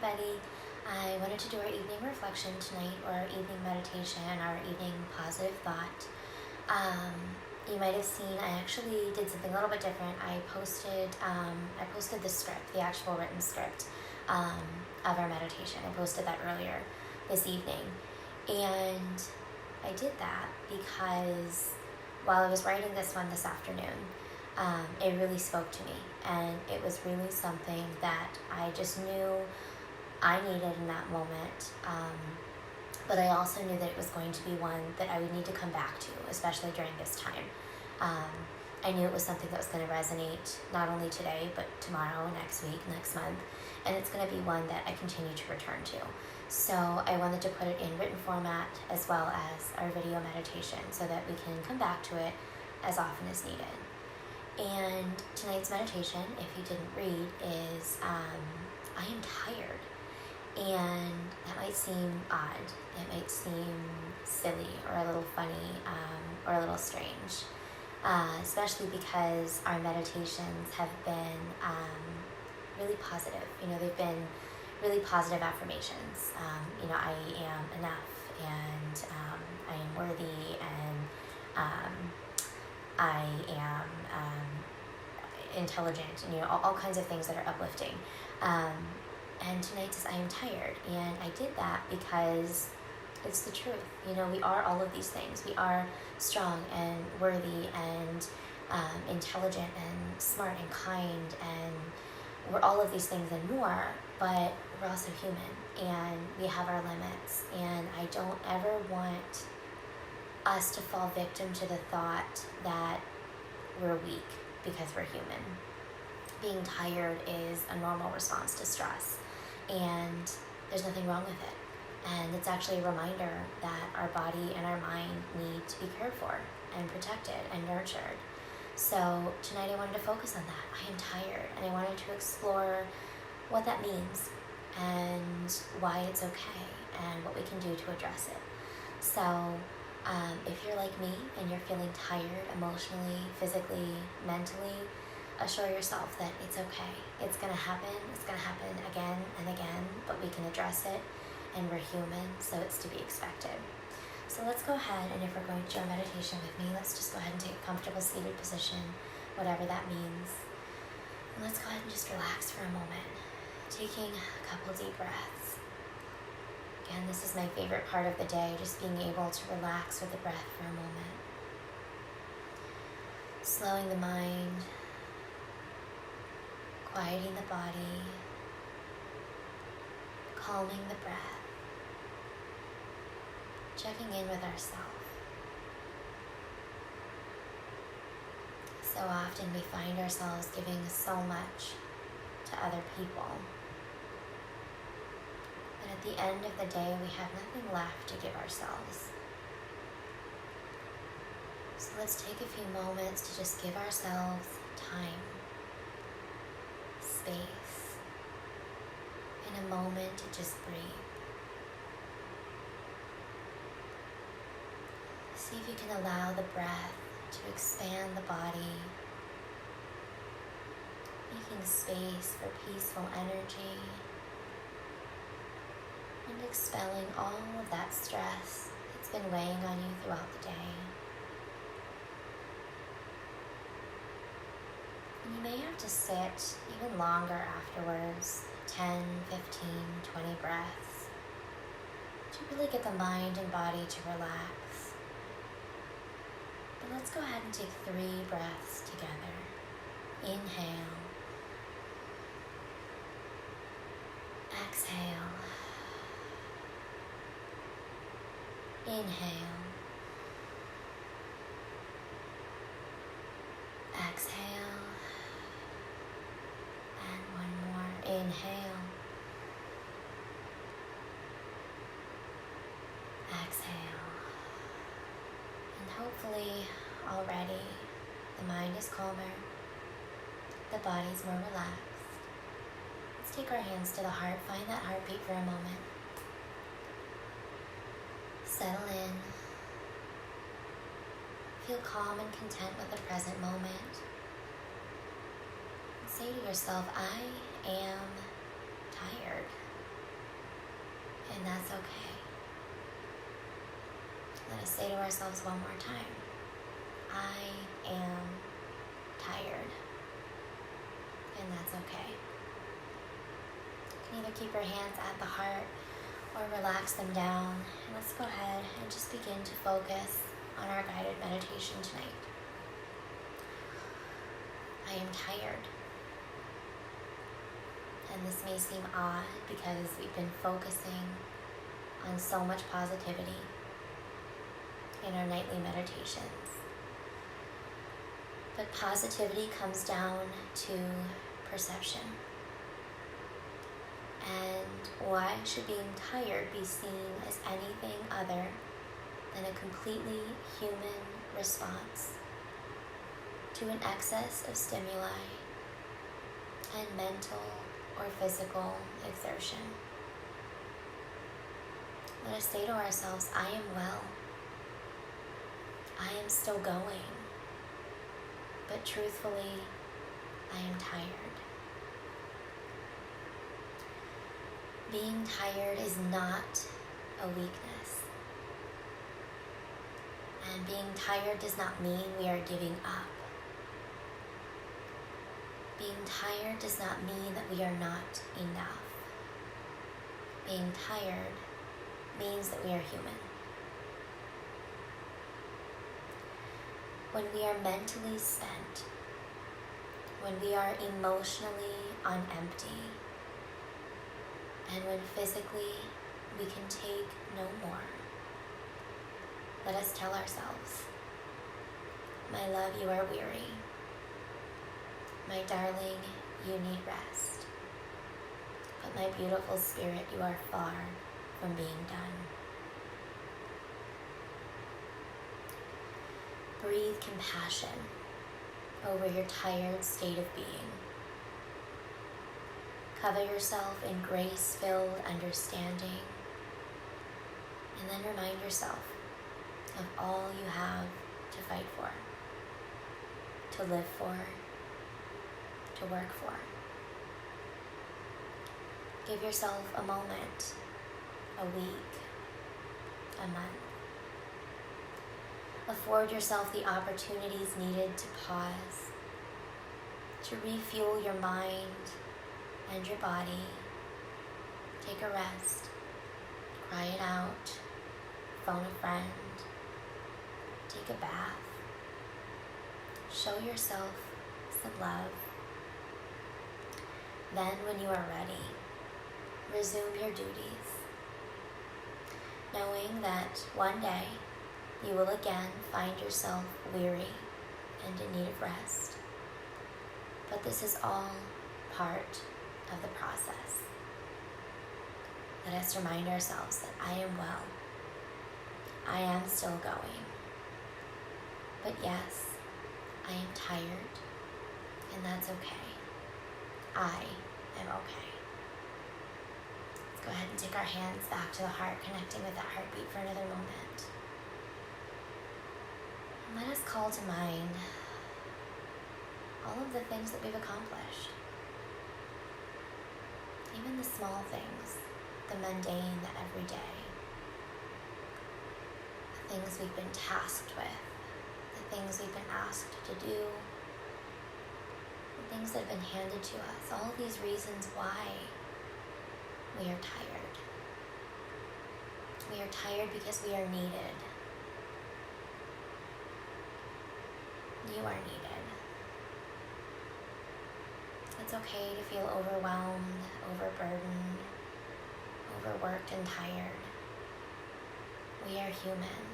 everybody. I wanted to do our evening reflection tonight, or our evening meditation, our evening positive thought. You might have seen I actually did something a little bit different. I posted the script, the actual written script of our meditation. I posted that earlier this evening, and I did that because while I was writing this one this afternoon, it really spoke to me, and it was really something that I just knew I needed in that moment, but I also knew that it was going to be one that I would need to come back to, especially during this time. I knew it was something that was going to resonate not only today, but tomorrow, next week, next month, and it's going to be one that I continue to return to. So I wanted to put it in written format as well as our video meditation so that we can come back to it as often as needed. And tonight's meditation, if you didn't read, is I am tired. And that might seem odd. It might seem silly or a little funny or a little strange, especially because our meditations have been really positive. They've been really positive affirmations. I am enough, and I am worthy, and I am intelligent, and all kinds of things that are uplifting. And tonight says I am tired, and I did that because it's the truth. We are all of these things. We are strong and worthy and intelligent and smart and kind, and we're all of these things and more, but we're also human, and we have our limits, and I don't ever want us to fall victim to the thought that we're weak because we're human. Being tired is a normal response to stress, and there's nothing wrong with it. And it's actually a reminder that our body and our mind need to be cared for and protected and nurtured. So tonight I wanted to focus on that. I am tired, and I wanted to explore what that means and why it's okay and what we can do to address it. So if you're like me and you're feeling tired emotionally, physically, mentally, assure yourself that it's okay. It's going to happen. It's going to happen again and again, but we can address it, and we're human, so it's to be expected. So let's go ahead, and if we're going to do our meditation with me, let's just go ahead and take a comfortable seated position, whatever that means. And let's go ahead and just relax for a moment, taking a couple deep breaths. Again, this is my favorite part of the day, just being able to relax with the breath for a moment. Slowing the mind, quieting the body, calming the breath, checking in with ourselves. So often we find ourselves giving so much to other people, but at the end of the day, we have nothing left to give ourselves. So let's take a few moments to just give ourselves time, space, and a moment to just breathe. See if you can allow the breath to expand the body, making space for peaceful energy and expelling all of that stress that's been weighing on you throughout the day. And you may have to sit even longer afterwards, 10, 15, 20 breaths, to really get the mind and body to relax. But let's go ahead and take 3 breaths together. Inhale. Exhale. Inhale. Exhale. And one more. Inhale. Exhale. And hopefully already the mind is calmer, the body's more relaxed. Let's take our hands to the heart, find that heartbeat for a moment. Settle in. Feel calm and content with the present moment. And say to yourself, I am tired. And that's okay. Let us say to ourselves one more time, I am tired. And that's okay. You can either keep your hands at the heart or relax them down. And let's go ahead and just begin to focus on our guided meditation tonight. I am tired. And this may seem odd because we've been focusing on so much positivity in our nightly meditations. But positivity comes down to perception. And why should being tired be seen as anything other than a completely human response to an excess of stimuli and mental or physical exertion? Let us say to ourselves, I am well. I am still going. But truthfully, I am tired. Being tired is not a weakness. And being tired does not mean we are giving up. Being tired does not mean that we are not enough. Being tired means that we are human. When we are mentally spent, when we are emotionally on empty, and when physically we can take no more, let us tell ourselves, my love, you are weary. My darling, you need rest. But my beautiful spirit, you are far from being done. Breathe compassion over your tired state of being. Cover yourself in grace-filled understanding, and then remind yourself of all you have to fight for, to live for, to work for. Give yourself a moment, a week, a month. Afford yourself the opportunities needed to pause, to refuel your mind and your body. Take a rest, cry it out, phone a friend, take a bath. Show yourself some love. Then, when you are ready, resume your duties, knowing that one day you will again find yourself weary and in need of rest. But this is all part of the process. Let us remind ourselves that I am well. I am still going. But yes, I am tired, and that's okay. I am okay. Let's go ahead and take our hands back to the heart, connecting with that heartbeat for another moment. And let us call to mind all of the things that we've accomplished. Even the small things, the mundane, the everyday. The things we've been tasked with, the things we've been asked to do, the things that have been handed to us. All these reasons why we are tired. We are tired because we are needed. You are needed. It's okay to feel overwhelmed, overburdened, overworked, and tired. We are human.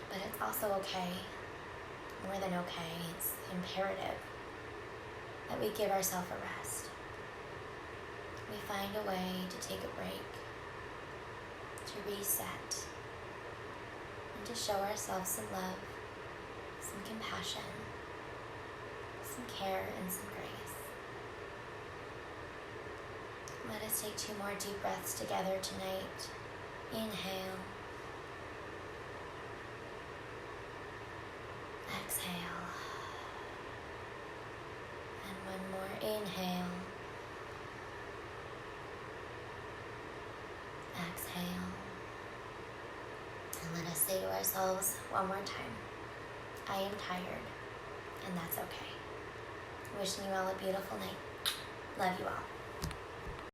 But it's also okay, more than okay, it's imperative that we give ourselves a rest. We find a way to take a break, to reset, and to show ourselves some love, some compassion, some care, and some grace. Let us take 2 more deep breaths together tonight. Inhale. Exhale. And one more. Inhale. say to ourselves one more time, I am tired, and that's okay. Wishing you all a beautiful night. Love you all.